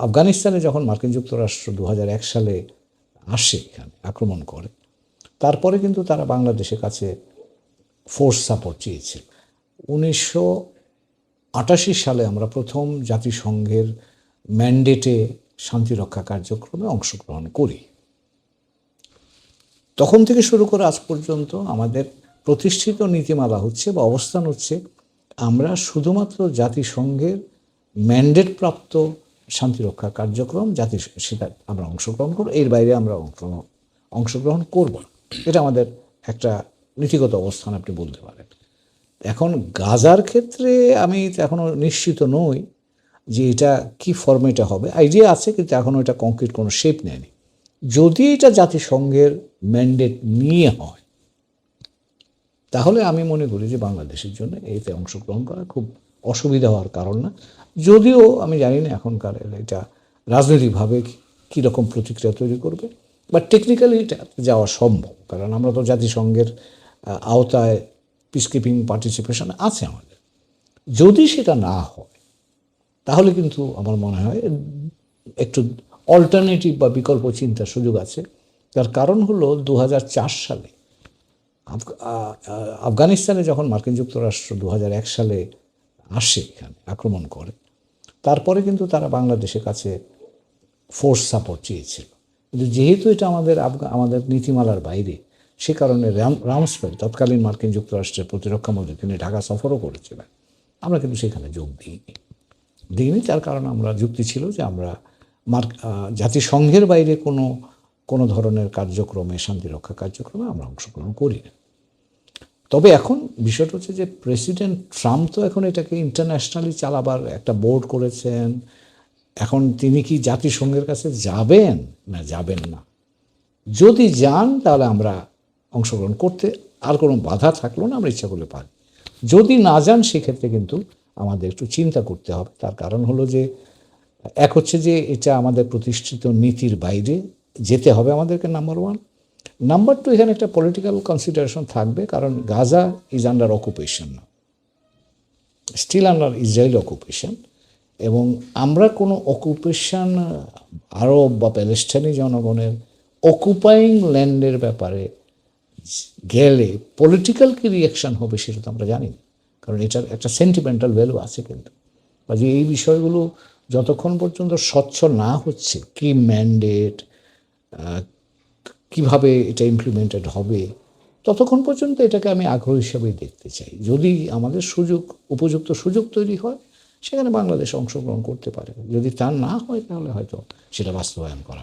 আফগানিস্তানে যখন মার্কিন যুক্তরাষ্ট্র 2001 সালে আসে, এখানে আক্রমণ করে, তারপরে কিন্তু তারা বাংলাদেশের কাছে ফোর্স সাপোর্ট চেয়েছিল। 1988 সালে আমরা প্রথম জাতিসংঘের ম্যান্ডেটে শান্তিরক্ষা কার্যক্রমে অংশগ্রহণ করি। তখন থেকে শুরু করে আজ পর্যন্ত আমাদের প্রতিষ্ঠিত নীতিমালা হচ্ছে বা অবস্থান হচ্ছে, আমরা শুধুমাত্র জাতিসংঘের ম্যান্ডেট প্রাপ্ত শান্তিরক্ষা কার্যক্রম সেটা আমরা অংশগ্রহণ করব, এর বাইরে আমরা অংশগ্রহণ করব না। এটা আমাদের একটা নীতিগত অবস্থান আপনি বলতে পারেন। এখন গাজার ক্ষেত্রে আমি এখনও নিশ্চিত নই যে এটা কী ফর্মেটে হবে। আইডিয়া আছে, কিন্তু এখনও এটা কংক্রিট কোনো শেপ নেয়নি। যদি এটা জাতিসংঘের ম্যান্ডেট নিয়ে হয়, তাহলে আমি মনে করি যে বাংলাদেশের জন্য এতে অংশগ্রহণ করা খুব অসুবিধা হওয়ার কারণ না। যদিও আমি জানি না এখনকার এটা রাজনৈতিকভাবে কীরকম প্রতিক্রিয়া তৈরি করবে, বাট টেকনিক্যালি এটা যাওয়া সম্ভব, কারণ আমরা তো জাতিসংঘের আওতায় পিসকিপিং পার্টিসিপেশন আছে আমাদের। যদি সেটা না হয়, তাহলে কিন্তু আমার মনে হয় একটু অল্টারনেটিভ বা বিকল্প চিন্তার সুযোগ আছে। তার কারণ হলো 2004 সালে আফগানিস্তানে যখন মার্কিন যুক্তরাষ্ট্র 2001 সালে আসে, এখানে আক্রমণ করে, তারপরে কিন্তু তারা বাংলাদেশের কাছে ফোর্স সাপোর্ট চেয়েছিল। কিন্তু যেহেতু এটা আমাদের নীতিমালার বাইরে, সে কারণে রামসফেল্ড, তৎকালীন মার্কিন যুক্তরাষ্ট্রের প্রতিরক্ষা মন্ত্রী, তিনি ঢাকা সফরও করেছিলেন। আমরা কিন্তু সেখানে যোগ দিইনি। তার কারণ আমরা যুক্তি ছিল যে আমরা জাতিসংঘের বাইরে কোনো ধরনের কার্যক্রমে, শান্তিরক্ষা কার্যক্রমে আমরা অংশগ্রহণ করি না। তবে এখন বিষয়টা হচ্ছে যে প্রেসিডেন্ট ট্রাম্প তো এখন এটাকে ইন্টারন্যাশনালি চালাবার একটা বোর্ড করেছেন। এখন তিনি কি জাতিসংঘের কাছে যাবেন না যাবেন না? যদি যান, তাহলে আমরা অংশগ্রহণ করতে আর কোনো বাধা থাকলো না, আমরা ইচ্ছা করলে পারি। যদি না যান, সেক্ষেত্রে কিন্তু আমাদের একটু চিন্তা করতে হবে। তার কারণ হলো যে এক হচ্ছে যে এটা আমাদের প্রতিষ্ঠিত নীতির বাইরে যেতে হবে আমাদেরকে, নাম্বার ওয়ান। নাম্বার টু, এখানে একটা পলিটিক্যাল কনসিডারেশন থাকবে, কারণ Gaza is under occupation, still under Israel occupation, এবং আমরা কোনো অকুপেশন, আরব বা প্যালেস্টাইনি জনগণের অকুপাইং ল্যান্ডের ব্যাপারে গেলে পলিটিক্যাল কী রিয়াকশান হবে সেটা তো আমরা জানি না, কারণ এটার একটা সেন্টিমেন্টাল ভ্যালু আছে। কিন্তু কাজে এই বিষয়গুলো যতক্ষণ পর্যন্ত স্বচ্ছ না হচ্ছে, কি ম্যান্ডেট, কিভাবে এটা ইমপ্লিমেন্টেড হবে, ততক্ষণ পর্যন্ত এটাকে আমি আগ্রহ হিসাবেই দেখতে চাই। যদি আমাদের উপযুক্ত সুযোগ তৈরি হয়, সেখানে বাংলাদেশ অংশগ্রহণ করতে পারে। যদি তা না হয়, তাহলে হয়তো সেটা বাস্তবায়ন করা